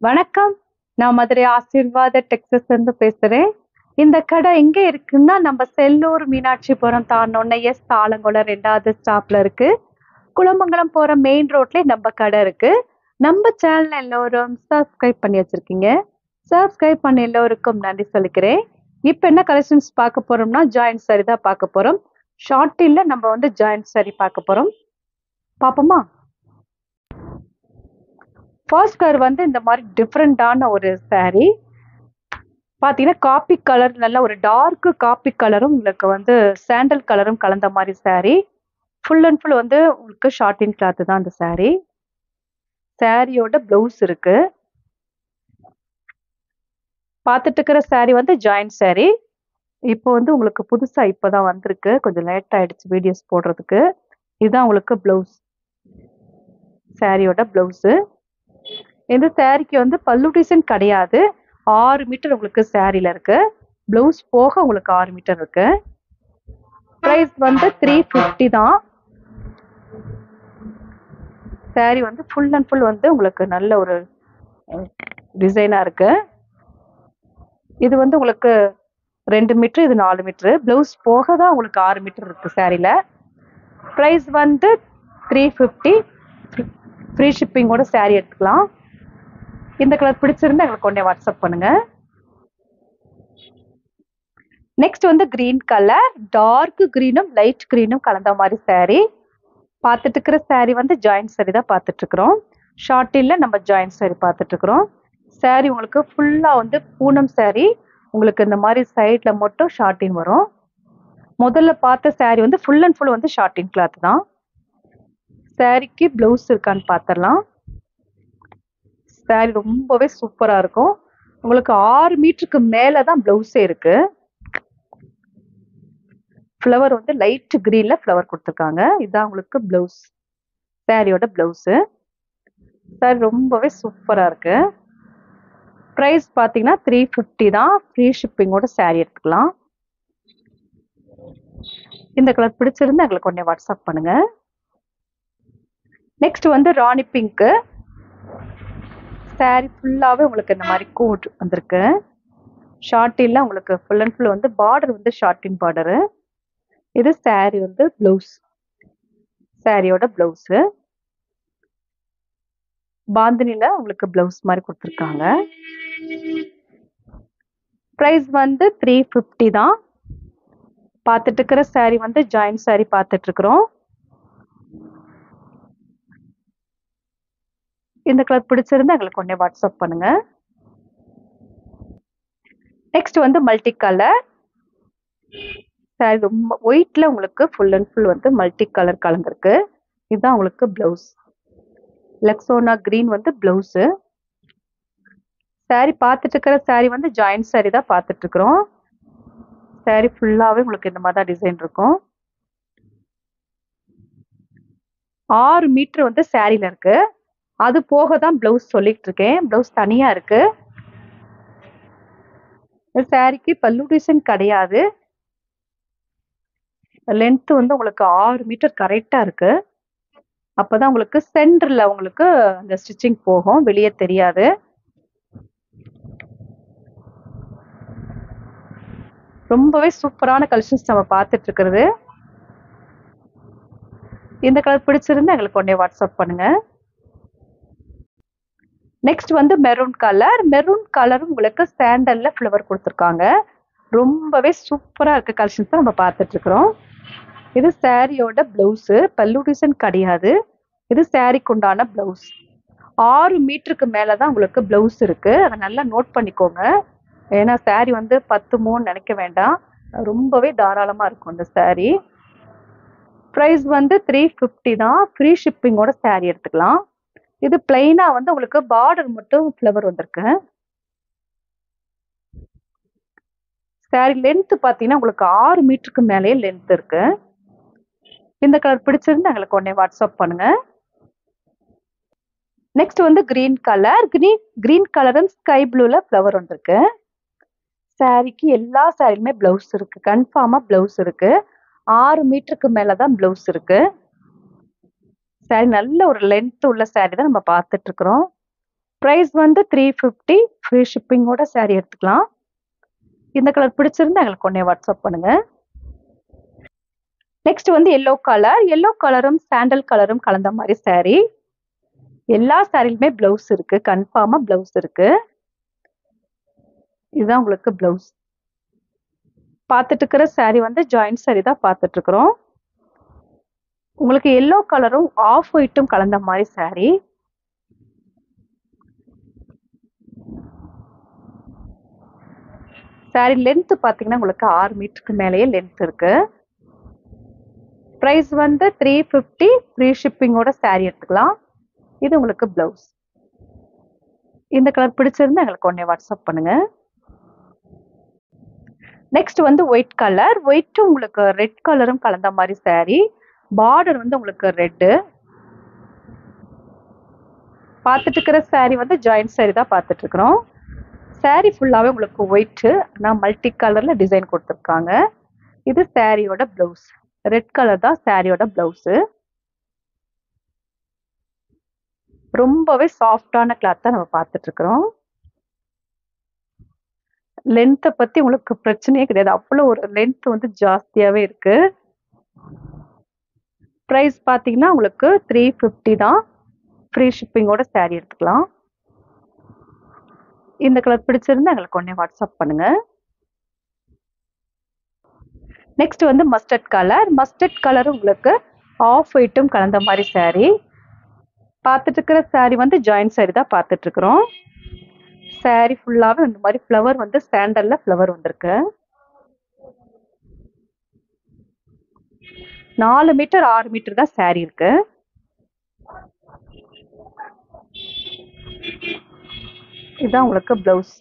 வணக்கம். நான் மதுரை ஆசீர்வாத டெக்ஸஸ்ல இருந்து பேசுறேன். இந்த கடை எங்க இருக்குன்னா, நம்ம செல்லூர் மீனாட்சிபுரம் தாண்டுனோனே ஆலங்குளம் 2வது ஸ்டாப்ல இருக்கு. குளமங்கலம் போற மெயின் ரோட்லயே நம்ம கடை இருக்கு. நம்ம சேனல் எல்லோரும் சப்ஸ்கிரைப் பண்ணி வச்சிருக்கீங்க. சப்ஸ்கிரைப் பண்ண எல்லோருக்கும் நன்றி சொல்லிக்கிறேன். இப்ப என்ன கலெக்ஷன்ஸ் பார்க்க போறோம்னா, ஜாயிண்ட் சாரி தான் பார்க்க போறோம். ஷார்ட்டில்ல நம்ம வந்து ஜாயிண்ட் சாரி பார்க்க போறோம். பாப்போமா? ஃபர்ஸ்ட் கலர் வந்து இந்த மாதிரி டிஃப்ரெண்டான ஒரு saree. பார்த்தீங்கன்னா காப்பி கலர், நல்ல ஒரு டார்க் காப்பி கலரும் உங்களுக்கு வந்து சாண்டல் கலரும் கலந்த மாதிரி saree. ஃபுல் அண்ட் ஃபுல் வந்து உங்களுக்கு ஷார்ட்டின் கிளாத் தான் அந்த saree. சாரியோட பிளவுஸ் இருக்கு. பார்த்துட்டு இருக்கிற saree வந்து ஜாயிண்ட் saree. இப்போ வந்து உங்களுக்கு புதுசா இப்பதான் வந்திருக்கு. கொஞ்சம் லேட் ஆயிடுச்சு வீடியோஸ் போடுறதுக்கு. இதுதான் உங்களுக்கு பிளவுஸ். சாரியோட பிளவுஸ். இந்த சாரிக்கு வந்து பல்லு டிசைன் கிடையாது. 6 மீட்டர் உங்களுக்கு சாரில இருக்கு. பிளவுஸ் போக உங்களுக்கு 6 மீட்டர் இருக்கு. பிரைஸ் வந்து 350 தான். சாரி வந்து ஃபுல் அண்ட் ஃபுல் வந்து உங்களுக்கு நல்ல ஒரு டிசைனா இருக்கு. இது வந்து உங்களுக்கு 2 மீட்டர், இது 4 மீட்டர். பிளவுஸ் போக தான் உங்களுக்கு 6 மீட்டர் இருக்கு சாரில. பிரைஸ் வந்து 350. ஃப்ரீ ஷிப்பிங்கோட சாரி எடுத்துக்கலாம். இந்த கலர் பிடிச்சிருந்தா எங்களுக்கு உடனே வாட்ஸ்அப் பண்ணுங்க. நெக்ஸ்ட் வந்து கிரீன் கலர், டார்க் கிரீனும் லைட் கிரீனும் கலந்த மாதிரி saree. பார்த்துட்டு இருக்கிற saree வந்து ஜாயிண்ட் saree தான் பார்த்துட்டு இருக்கிறோம். ஷார்ட்டில்ல நம்ம ஜாயிண்ட் saree பார்த்துட்டு இருக்கிறோம். saree உங்களுக்கு ஃபுல்லா வந்து பூனம் saree. உங்களுக்கு இந்த மாதிரி சைட்ல மட்டும் ஷார்ட்டின் வரும். முதல்ல பார்த்த saree வந்து ஃபுல் அண்ட் ஃபுல் வந்து ஷார்ட்டின் கிளாத் தான். சாரிக்கு பிளவுஸ் இருக்கான்னு பார்த்துடலாம். saree ரொம்பவே சூப்பரா இருக்கும். உங்களுக்கு 6 மீட்டருக்கு மேல தான் பிளவுஸே இருக்கு. ஃப்ளவர் வந்து லைட் கிரீன்ல ஃப்ளவர் கொடுத்துருக்காங்க. இதுதான் உங்களுக்கு பிளவுஸ். சாரியோட பிளவுஸ். சாரி ரொம்பவே சூப்பரா இருக்கு. பிரைஸ் பார்த்தீங்கன்னா 350 தான். ஃப்ரீ ஷிப்பிங்கோட சாரி எடுத்துக்கலாம். இந்த கலர் பிடிச்சிருந்தா எங்களுக்கு உடனே வாட்ஸ்அப் பண்ணுங்க. நெக்ஸ்ட் வந்து ராணி பிங்க். சாரி ஃபுல்லாவே உங்களுக்கு இந்த மாதிரி கோட் வந்திருக்கு. ஷார்ட்டின்ல உங்களுக்கு ஃபுல் அண்ட் ஃபுல் வந்து பார்டர் வந்து ஷார்ட்டின் பார்டரு. இது சாரி வந்து பிளவுஸ். சாரியோட பிளவுஸ். பாந்தினில உங்களுக்கு பிளவுஸ் மாதிரி கொடுத்துருக்காங்க. பிரைஸ் வந்து 350 தான். பார்த்துட்டு இருக்கிற சாரி வந்து ஜாயிண்ட் சாரி பார்த்துட்டு இருக்கிறோம். இந்த கலர் பிடிச்சிருந்தா எங்களுக்கு உடனே வாட்ஸ்அப் பண்ணுங்க. நெக்ஸ்ட் வந்து மல்டி கலர் சாரி. ரொம்ப ஒயிட்ல உங்களுக்கு ஃபுல் அண்ட் ஃபுல் வந்து மல்டி கலர் கலந்துருக்கு. இதுதான் உங்களுக்கு பிளவுஸ். லெக்ஸோனா கிரீன் வந்து பிளவுஸ். சாரி பார்த்துட்டு இருக்கிற சாரி வந்து ஜாயிண்ட் சாரி தான் பார்த்துட்டு இருக்கிறோம். சாரி ஃபுல்லாவே உங்களுக்கு இந்த மாதிரி தான் டிசைன் இருக்கும். 6 மீட்டர் வந்து சாரில இருக்கு. அது போக தான் பிளவுஸ் சொல்லிட்டு இருக்கேன். பிளவுஸ் தனியா இருக்கு. சாரிக்கு பல்லு டிசைன் கிடையாது. லென்த் வந்து உங்களுக்கு 6 மீட்டர் கரெக்டா இருக்கு. அப்பதான் உங்களுக்கு சென்டர்ல உங்களுக்கு அந்த ஸ்டிச்சிங் போகும், வெளியே தெரியாது. ரொம்பவே சூப்பரான கலெக்ஷன்ஸ் நம்ம பார்த்துட்டு இருக்கிறது. இந்த கலர் பிடிச்சிருந்தா எங்களுக்கு உடனே வாட்ஸ்அப் பண்ணுங்க. நெக்ஸ்ட் வந்து மெரூன் கலர். மெரூன் கலரும் உங்களுக்கு சாண்டல்ல ஃப்ளவர் கொடுத்துருக்காங்க. ரொம்பவே சூப்பரா இருக்க கலெக்ஷன்ஸ் தான் நம்ம பார்த்துட்டு இருக்கிறோம். இது சாரியோட பிளவுஸ். பல்லு டிசைன் கிடையாது. இது சாரிக்கு உண்டான பிளவுஸ். 6 மீட்டருக்கு மேலதான் உங்களுக்கு பிளவுஸ் இருக்கு. அதை நல்லா நோட் பண்ணிக்கோங்க. ஏன்னா சாரி வந்து 10 மூணு நினைக்க வேண்டாம். ரொம்பவே தாராளமா இருக்கும் இந்த சாரி. பிரைஸ் வந்து 350 தான். ஃப்ரீ ஷிப்பிங்கோட சாரி எடுத்துக்கலாம். இது பிளைனா வந்து உங்களுக்கு பார்டர் மட்டும் ஃப்ளவர் வந்திருக்கு. சாரி லென்த் பார்த்தீங்கன்னா உங்களுக்கு 6 மீட்டருக்கு மேலேயே லென்த் இருக்கு. இந்த கலர் பிடிச்சிருந்து எங்களுக்கு உடனே வாட்ஸ்அப் பண்ணுங்க. நெக்ஸ்ட் வந்து கிரீன் கலர். கிரீன் கலரும் ஸ்கை ப்ளூல ஃப்ளவர் வந்திருக்கு. சாரிக்கு எல்லா சாரிலுமே பிளவுஸ் இருக்கு. கன்ஃபார்மா பிளவுஸ் இருக்கு. 6 மீட்டருக்கு மேலதான் பிளவுஸ் இருக்கு. சாரி நல்ல ஒரு லென்த் உள்ள சாரி தான் நம்ம பார்த்துட்டு இருக்கிறோம். ப்ரைஸ் வந்து 350. ஃப்ரீ ஷிப்பிங்கோட saree எடுத்துக்கலாம். இந்த கலர் பிடிச்சிருந்தா எங்களுக்கு உடனே வாட்ஸ்அப் பண்ணுங்க. நெக்ஸ்ட் வந்து எல்லோ கலர். எல்லோ கலரும் சாண்டல் கலரும் கலந்த மாதிரி saree. எல்லா சாரிலுமே பிளவுஸ் இருக்கு. கன்ஃபார்மா பிளவுஸ் இருக்கு. இதுதான் உங்களுக்கு பிளவுஸ். பார்த்துட்டு இருக்கிற saree வந்து ஜாயிண்ட் saree தான் பார்த்துட்டு இருக்கிறோம். உங்களுக்கு எல்லோ கலரும் ஆஃப் ஒயிட்டும் கலந்த மாதிரி saree. saree லென்த் பார்த்தீங்கன்னா உங்களுக்கு 6 மீட்டருக்கு மேலேயே லென்த் இருக்கு. ப்ரைஸ் வந்து 350. ஃப்ரீ ஷிப்பிங்கோட saree எடுத்துக்கலாம். இது உங்களுக்கு பிளவுஸ். இந்த கலர் பிடிச்சிருந்தா எங்களுக்கு உடனே வாட்ஸ்அப் பண்ணுங்க. நெக்ஸ்ட் வந்து ஒயிட் கலர். ஒயிட் உங்களுக்கு ரெட் கலரும் கலந்த மாதிரி saree. பார்டர் வந்து உங்களுக்கு ரெட்டு. பார்த்துட்டு இருக்கிற saree வந்து ஜாயிண்ட் saree தான் பார்த்துட்டு இருக்கிறோம். saree ஃபுல்லாவே உங்களுக்கு ஒயிட். நான் மல்டி கலர்ல டிசைன் கொடுத்துருக்காங்க. இது சாரியோட பிளவுஸ். ரெட் கலர் தான் சாரியோட பிளவுஸ். ரொம்பவே சாஃப்டான கிளாத் தான் நம்ம பார்த்துட்டு இருக்கிறோம். லென்த்தை பத்தி உங்களுக்கு பிரச்சனையே கிடையாது. அவ்வளோ ஒரு லென்த் வந்து ஜாஸ்தியாவே இருக்கு. ப்ரைஸ் பார்த்தீங்கன்னா உங்களுக்கு 350 தான். ஃப்ரீ ஷிப்பிங்கோட saree எடுத்துக்கலாம். இந்த கலர் பிடிச்சிருந்தா எங்களுக்கு உடனே வாட்ஸ்அப் பண்ணுங்க. நெக்ஸ்ட் வந்து மஸ்டர்ட் கலர். மஸ்டர்ட் கலர் உங்களுக்கு ஆஃப் ஒயிட்டும் கலந்த மாதிரி saree. பார்த்துட்டு இருக்கிற saree வந்து ஜாயிண்ட் saree தான் பார்த்துட்டு இருக்கிறோம். saree ஃபுல்லாவே இந்த மாதிரி ஃப்ளவர் வந்து சாண்டல்ல ஃப்ளவர் வந்திருக்கு. 4 மீட்டர் 6 மீட்டர் தான் saree இருக்கு. இதுதான் உங்களுக்கு பிளவுஸ்.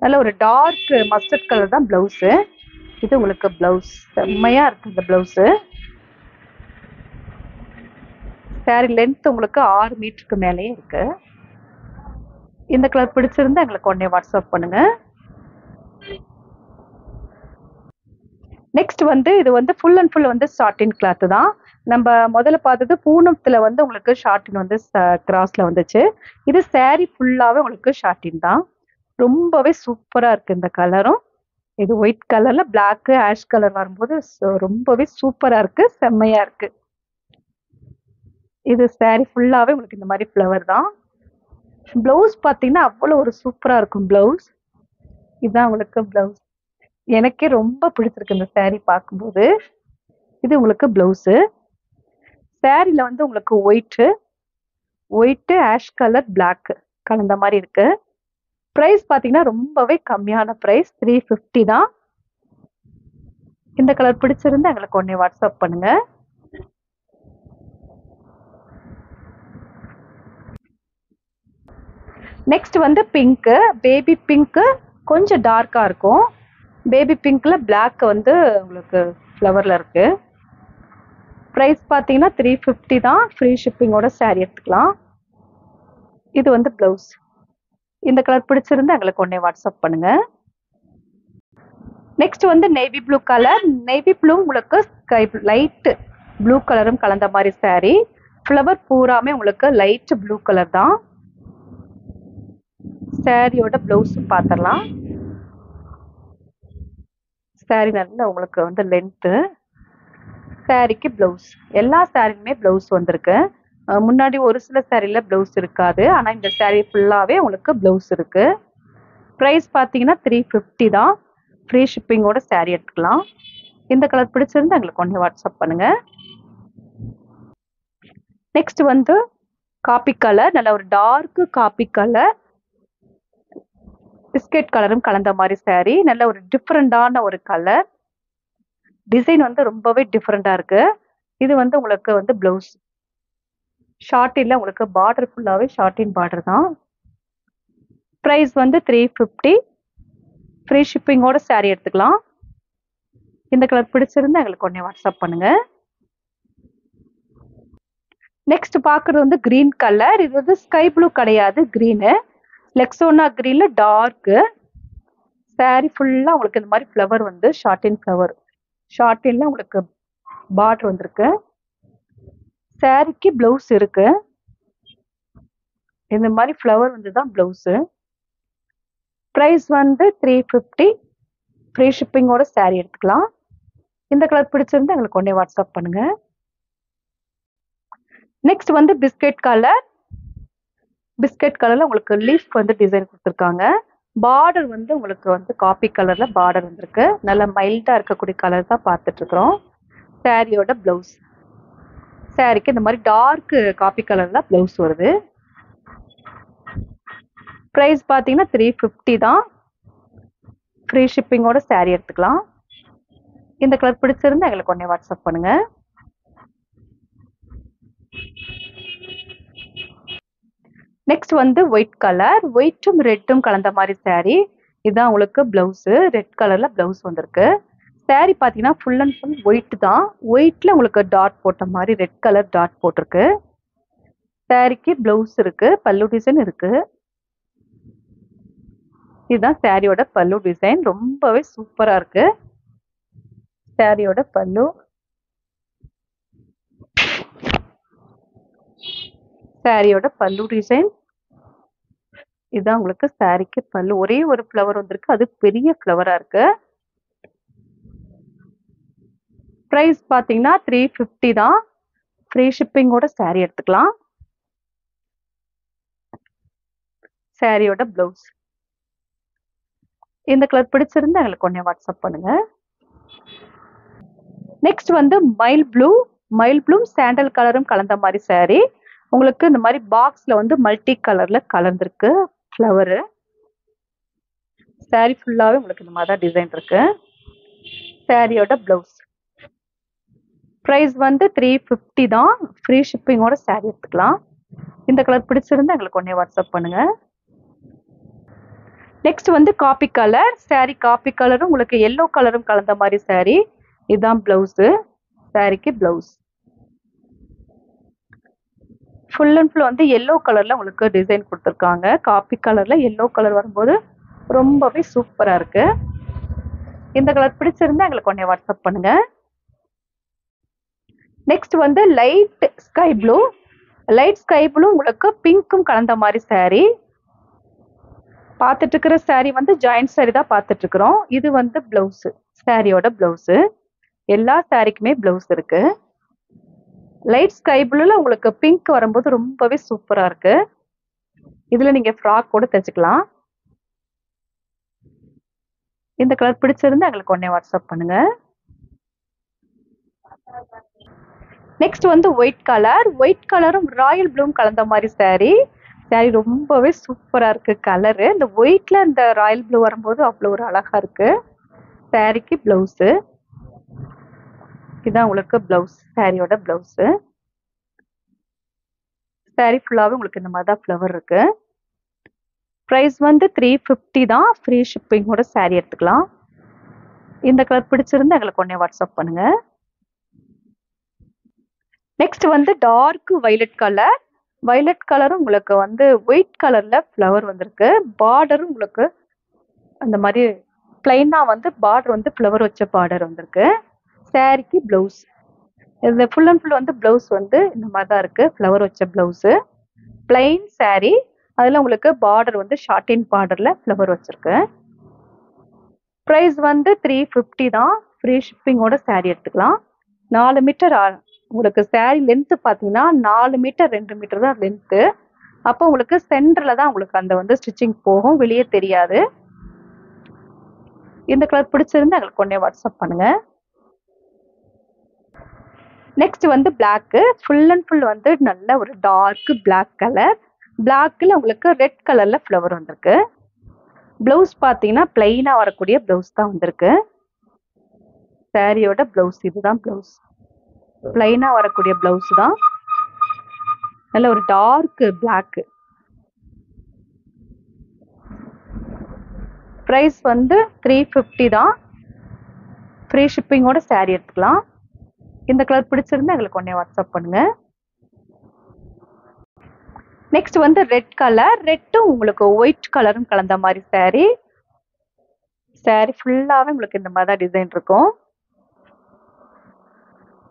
நல்ல ஒரு டார்க் மஸ்டர்ட் கலர் தான் பிளவுஸ். இது உங்களுக்கு பிளவுஸ். செம்மையா இருக்கு இந்த பிளவுஸ். saree லென்த் உங்களுக்கு 6 மீட்டருக்கு மேலேயே இருக்கு. இந்த கலர் பிடிச்சிருந்தா எங்களுக்கு உடனே வாட்ஸ்அப் பண்ணுங்க. நெக்ஸ்ட் வந்து இது வந்து ஃபுல் அண்ட் ஃபுல் வந்து சாட்டின் கிளாத் தான். நம்ம முதல்ல பார்த்தது பூனத்துல வந்து உங்களுக்கு ஷார்டின் வந்து கிராஸ்ல வந்துச்சு. இது saree ஃபுல்லாவே உங்களுக்கு ஷார்டின் தான். ரொம்பவே சூப்பரா இருக்கு இந்த கலரும். இது ஒயிட் கலர்ல பிளாக் ஆஷ் கலர் வரும்போது ரொம்பவே சூப்பரா இருக்கு. செம்மையா இருக்கு. இது saree ஃபுல்லாவே உங்களுக்கு இந்த மாதிரி ஃப்ளவர் தான். பிளவுஸ் பார்த்தீங்கன்னா அவ்வளோ ஒரு சூப்பரா இருக்கும் பிளவுஸ். இதுதான் உங்களுக்கு பிளவுஸ். எனக்கே ரொம்ப பிடிச்சிருக்கு இந்த saree பார்க்கும்போது. இது உங்களுக்கு பிளவுஸு. சாரியில வந்து உங்களுக்கு ஒயிட்டு ஆஷ் கலர் பிளாக் கலந்த மாதிரி இருக்கு. ப்ரைஸ் பார்த்தீங்கன்னா ரொம்பவே கம்மியான ப்ரைஸ். 350 தான். இந்த கலர் பிடிச்சிருந்தா எங்களுக்கு உடனே வாட்ஸ்அப் பண்ணுங்க. நெக்ஸ்ட் வந்து பிங்க்கு. பேபி பிங்க்கு கொஞ்சம் டார்க்கா இருக்கும். பேபி பிங்க்ல பிளாக் வந்து உங்களுக்கு ஃப்ளவர்ல இருக்கு. ப்ரைஸ் பார்த்தீங்கன்னா 350 தான். ஃப்ரீ ஷிப்பிங்கோட saree எடுத்துக்கலாம். இது வந்து பிளவுஸ். இந்த கலர் பிடிச்சிருந்தா எங்களுக்கு உடனே வாட்ஸ்அப் பண்ணுங்க. நெக்ஸ்ட் வந்து navy blue colour. Navy blue உங்களுக்கு ஸ்கை லைட் ப்ளூ கலரும் கலந்த மாதிரி saree. ஃப்ளவர் பூராமே உங்களுக்கு லைட் ப்ளூ கலர் தான். சாரியோட பிளவுஸ் பார்த்துடலாம். saree நல்லா உங்களுக்கு வந்து லென்த்து. சாரிக்கு பிளவுஸ். எல்லா சாரிலுமே பிளவுஸ் வந்திருக்கு. முன்னாடி ஒரு சில சாரியில பிளவுஸ் இருக்காது. ஆனால் இந்த saree ஃபுல்லாகவே உங்களுக்கு பிளவுஸ் இருக்கு. ப்ரைஸ் பார்த்தீங்கன்னா 350 தான். ஃப்ரீ ஷிப்பிங்கோட saree எடுத்துக்கலாம். இந்த கலர் பிடிச்சிருந்தா எங்களுக்கு ஒன்று வாட்ஸ்அப் பண்ணுங்க. நெக்ஸ்ட் வந்து காப்பி கலர். நல்ல ஒரு டார்க் காப்பி கலர் பிஸ்கெட் கலரும் கலந்த மாதிரி saree. நல்ல ஒரு டிஃப்ரெண்டான ஒரு கலர். டிசைன் வந்து ரொம்பவே டிஃப்ரெண்டா இருக்கு. இது வந்து உங்களுக்கு வந்து பிளவுஸ். ஷார்ட்டின்ல உங்களுக்கு பார்டர் ஃபுல்லாவே ஷார்ட்டின் பார்டர் தான். ப்ரைஸ் வந்து 350. ஃப்ரீ ஷிப்பிங்கோட saree எடுத்துக்கலாம். இந்த கலர் பிடிச்சிருந்தா எங்களுக்கு உடனே வாட்ஸ்அப் பண்ணுங்க. நெக்ஸ்ட் பார்க்குறது வந்து கிரீன் கலர். இது வந்து ஸ்கை ப்ளூ கிடையாது, கிரீனு. லெக்ஸோனா கிரீன்ல டார்க்கு. saree ஃபுல்லாக உங்களுக்கு இந்த மாதிரி ஃப்ளவர் வந்து ஷார்ட்டின் ஃப்ளவர். ஷார்ட்டின்ல உங்களுக்கு பார்டர் வந்திருக்கு. சாரிக்கு பிளவுஸ் இருக்கு. இந்த மாதிரி ஃப்ளவர் வந்து தான் ப்ளவுஸு. ப்ரைஸ் வந்து 350. ஃப்ரீ ஷிப்பிங்கோட saree எடுத்துக்கலாம். இந்த கலர் பிடிச்சிருந்தா எங்களுக்கு உடனே வாட்ஸ்அப் பண்ணுங்க. நெக்ஸ்ட் வந்து பிஸ்கட் கலர். பிஸ்கட் கலர்ல உங்களுக்கு லீஃப் வந்து டிசைன் கொடுத்துருக்காங்க. பார்டர் வந்து உங்களுக்கு வந்து காப்பி கலர்ல பார்டர் வந்திருக்கு. நல்ல மைல்டா இருக்கக்கூடிய கலர் தான் பார்த்துட்டு இருக்கிறோம். சாரியோட பிளவுஸ். சாரிக்கு இந்த மாதிரி டார்க் காப்பி கலர்ல பிளவுஸ் வருது. பிரைஸ் பார்த்தீங்கன்னா 350 தான். ஃப்ரீ ஷிப்பிங்கோட saree எடுத்துக்கலாம். இந்த கலர் பிடிச்சிருந்தா எங்களுக்கு உடனே வாட்ஸ்அப் பண்ணுங்க. நெக்ஸ்ட் வந்து ஒயிட் கலர். ஒயிட்டும் ரெட்டும் கலந்த மாதிரி saree. இதுதான் உங்களுக்கு பிளவுஸ். ரெட் கலர்ல பிளவுஸ் வந்திருக்கு. saree பார்த்தீங்கன்னா ஃபுல் அண்ட் ஃபுல் ஒயிட் தான். ஒயிட்ல உங்களுக்கு டாட் போட்ட மாதிரி ரெட் கலர் டாட் போட்டிருக்கு. சாரிக்கு பிளவுஸ் இருக்கு, பல்லு டிசைன் இருக்கு. இதுதான் சாரியோட பல்லு டிசைன். ரொம்பவே சூப்பரா இருக்கு சாரியோட பல்லு. சாரியோட பல்லு டிசைன் இதுதான் உங்களுக்கு சாரிக்கு பல்லு. ஒரே ஒரு ஃப்ளவர் வந்திருக்கு, அது பெரிய ஃப்ளவரா இருக்கு. பிரைஸ் பாத்தீங்கன்னா 350 தான். ஃப்ரீ ஷிப்பிங்கோட saree எடுத்துக்கலாம். சாரியோட பிளவுஸ். இந்த கலர் பிடிச்சிருந்தா எங்களுக்கு உடனே வாட்ஸ்அப் பண்ணுங்க. நெக்ஸ்ட் வந்து mile blue. Mile blue sandal கலரும் கலந்த மாதிரி saree. உங்களுக்கு இந்த மாதிரி பாக்ஸ்ல வந்து மல்டி கலர்ல கலந்துருக்கு ஃப்ளவரு. saree ஃபுல்லாவே உங்களுக்கு இந்த மாதிரி தான் டிசைன் இருக்கு. சாரியோட பிளவுஸ். பிரைஸ் வந்து 350 தான். ஃப்ரீ ஷிப்பிங்கோட saree எடுத்துக்கலாம். இந்த கலர் பிடிச்சிருந்தா எங்களுக்கு உடனே வாட்ஸ்அப் பண்ணுங்க. நெக்ஸ்ட் வந்து காப்பி கலர். saree காப்பி கலரும் உங்களுக்கு எல்லோ கலரும் கலந்த மாதிரி saree. இதுதான் பிளவுஸ். சாரிக்கு பிளவுஸ். ஃபுல் அண்ட் ஃபுல் வந்து எல்லோ கலர்ல உங்களுக்கு டிசைன் கொடுத்துருக்காங்க. காப்பி கலர்ல எல்லோ கலர் வரும்போது ரொம்பவே சூப்பரா இருக்கு. இந்த கலர் பிடிச்சிருந்தா எங்களுக்கு உடனே வாட்ஸ்அப் பண்ணுங்க. நெக்ஸ்ட் வந்து light sky blue. Light sky blue உங்களுக்கு பிங்க்கும் கலந்த மாதிரி saree. பார்த்துட்டு இருக்கிற saree வந்து ஜாயிண்ட் saree தான் பார்த்துட்டு இருக்கிறோம். இது வந்து பிளவுஸ். சாரியோட பிளவுஸ். எல்லா சாரிக்குமே பிளவுஸ் இருக்கு. லைட் ஸ்கை ப்ளூல உங்களுக்கு பிங்க் வரும்போது ரொம்பவே சூப்பரா இருக்கு. இதுல நீங்க ஃப்ராக் கூட தைச்சுக்கலாம். இந்த கலர் பிடிச்சிருந்தா எங்களுக்கு உடனே வாட்ஸ்அப் பண்ணுங்க. நெக்ஸ்ட் வந்து ஒயிட் கலர். ஒயிட் கலரும் ராயல் ப்ளூம் கலந்த மாதிரி saree. saree ரொம்பவே சூப்பரா இருக்கு கலரு. இந்த ஒயிட்ல இந்த ராயல் ப்ளூ வரும்போது அவ்வளோ ஒரு அழகா இருக்கு. சாரிக்கு பிளவுஸ். இதுதான் உங்களுக்கு பிளவுஸ். சாரியோட பிளவுஸ். saree ஃபுல்லாவே உங்களுக்கு இந்த மாதிரி தான் ஃப்ளவர் இருக்கு. பிரைஸ் வந்து 350 தான். ஃப்ரீ ஷிப்பிங்கோட saree எடுத்துக்கலாம். இந்த கலர் பிடிச்சிருந்தா எங்களுக்கு உடனே வாட்ஸ்அப் பண்ணுங்க. நெக்ஸ்ட் வந்து டார்க் வயலட் கலர். வயலட் கலரும் உங்களுக்கு வந்து ஒயிட் கலர்ல ஃப்ளவர் வந்திருக்கு. பார்டரும் உங்களுக்கு அந்த மாதிரி பிளைனா வந்து பார்டர் வந்து ஃப்ளவர் வச்ச பார்டர் வந்திருக்கு. சாரிக்கு பிளவுஸ். இந்த ஃபுல் அண்ட் ஃபுல் வந்து பிளவுஸ் வந்து இந்த மாதிரி தான் இருக்கு. ஃப்ளவர் வச்ச பிளவுஸ். Plain saree. அதுல உங்களுக்கு பார்டர் வந்து ஷார்டின் பார்டர்ல ஃப்ளவர் வச்சிருக்கு. பிரைஸ் வந்து 350 தான். ஃப்ரீ ஷிப்பிங்கோட saree எடுத்துக்கலாம். 4 மீட்டர் உங்களுக்கு saree லென்த் பார்த்தீங்கன்னா 4 மீட்டர் 2 மீட்டர் தான் லென்த்து. அப்போ உங்களுக்கு சென்டர்ல தான் உங்களுக்கு அந்த வந்து ஸ்டிச்சிங் போகும், வெளியே தெரியாது. இந்த கலர் பிடிச்சிருந்தா எங்களுக்கு உடனே வாட்ஸ்அப் பண்ணுங்க. நெக்ஸ்ட் வந்து பிளாக். ஃபுல் அண்ட் ஃபுல் வந்து நல்ல ஒரு டார்க் பிளாக் கலர். பிளாக்ல உங்களுக்கு ரெட் கலர்ல ஃப்ளவர் வந்திருக்கு. பிளவுஸ் பார்த்தீங்கன்னா பிளைனா வரக்கூடிய பிளவுஸ் தான் வந்திருக்கு. சாரியோட பிளவுஸ். இதுதான் பிளவுஸ். பிளைனா வரக்கூடிய பிளவுஸ் தான். நல்ல ஒரு டார்க் பிளாக். பிரைஸ் வந்து 350 தான். ஃப்ரீ ஷிப்பிங்கோட saree எடுத்துக்கலாம். இந்த கலர் பிடிச்சிருந்தா எங்களுக்கு உடனே வாட்ஸ்அப் பண்ணுங்க. நெக்ஸ்ட் வந்து ரெட் கலர். ரெட்டும் உங்களுக்கு ஒயிட் கலரும் கலந்த மாதிரி saree. saree ஃபுல்லாவே உங்களுக்கு இந்த மாதிரி தான் டிசைன் இருக்கும்.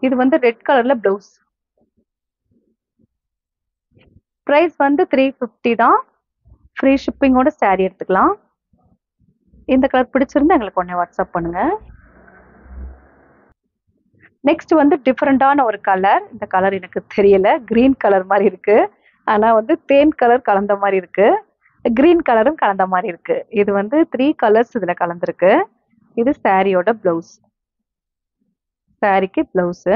இது வந்து ரெட் கலர்ல பிளவுஸ். ப்ரைஸ் வந்து 350 தான். ஃப்ரீ ஷிப்பிங்கோட saree எடுத்துக்கலாம். இந்த கலர் பிடிச்சிருந்தா எங்களுக்கு உடனே வாட்ஸ்அப் பண்ணுங்க. நெக்ஸ்ட் வந்து டிஃப்ரெண்டான ஒரு கலர். இந்த கலர் எனக்கு தெரியல. கிரீன் கலர் மாதிரி இருக்கு. ஆனா வந்து தேன் கலர் கலந்த மாதிரி இருக்கு. கிரீன் கலரும் கலந்த மாதிரி இருக்கு. இது வந்து 3 கலர்ஸ் இதுல கலந்துருக்கு. இது சாரியோட பிளவுஸ். சாரிக்கு பிளவுஸ்.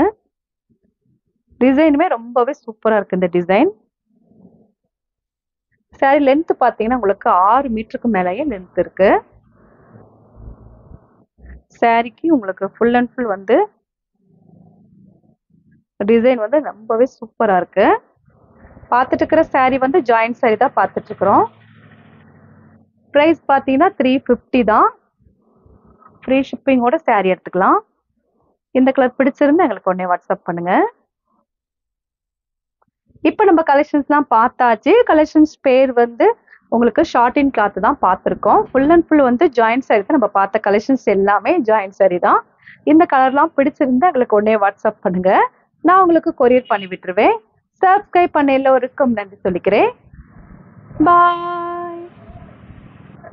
டிசைனுமே ரொம்பவே சூப்பரா இருக்கு இந்த டிசைன். சாரி லென்த் பாத்தீங்கன்னா உங்களுக்கு 6 மீட்டருக்கு மேலேயே லென்த் இருக்கு. சாரிக்கு உங்களுக்கு ஃபுல் அண்ட் ஃபுல் வந்து டிசைன் வந்து ரொம்பவே சூப்பரா இருக்கு. பார்த்துட்டு இருக்கிற சாரி வந்து ஜாயிண்ட் சாரி தான் பார்த்துட்டு இருக்கிறோம். ப்ரைஸ் பார்த்தீங்கன்னா 350 தான். ஃப்ரீ ஷிப்பிங்கோட சாரி எடுத்துக்கலாம். இந்த கலர் பிடிச்சிருந்தா எங்களுக்கு உடனே வாட்ஸ்அப் பண்ணுங்க. இப்போ நம்ம கலெக்ஷன்ஸ்லாம் பார்த்தாச்சு. கலெக்ஷன்ஸ் பேர் வந்து உங்களுக்கு ஷார்ட் இன் கிளாத் தான் பார்த்துருக்கோம். ஃபுல் அண்ட் ஃபுல் வந்து ஜாயிண்ட் சாரி தான் நம்ம பார்த்த கலெக்ஷன்ஸ் எல்லாமே ஜாயிண்ட் சாரி தான். இந்த கலர்லாம் பிடிச்சிருந்தா எங்களுக்கு உடனே வாட்ஸ்அப் பண்ணுங்க. நான் உங்களுக்கு கொரியர் பண்ணி விட்டுருவேன். சப்ஸ்கிரைப் பண்ண எல்லோருக்கும் நன்றி சொல்லிக்கிறேன். பாய்.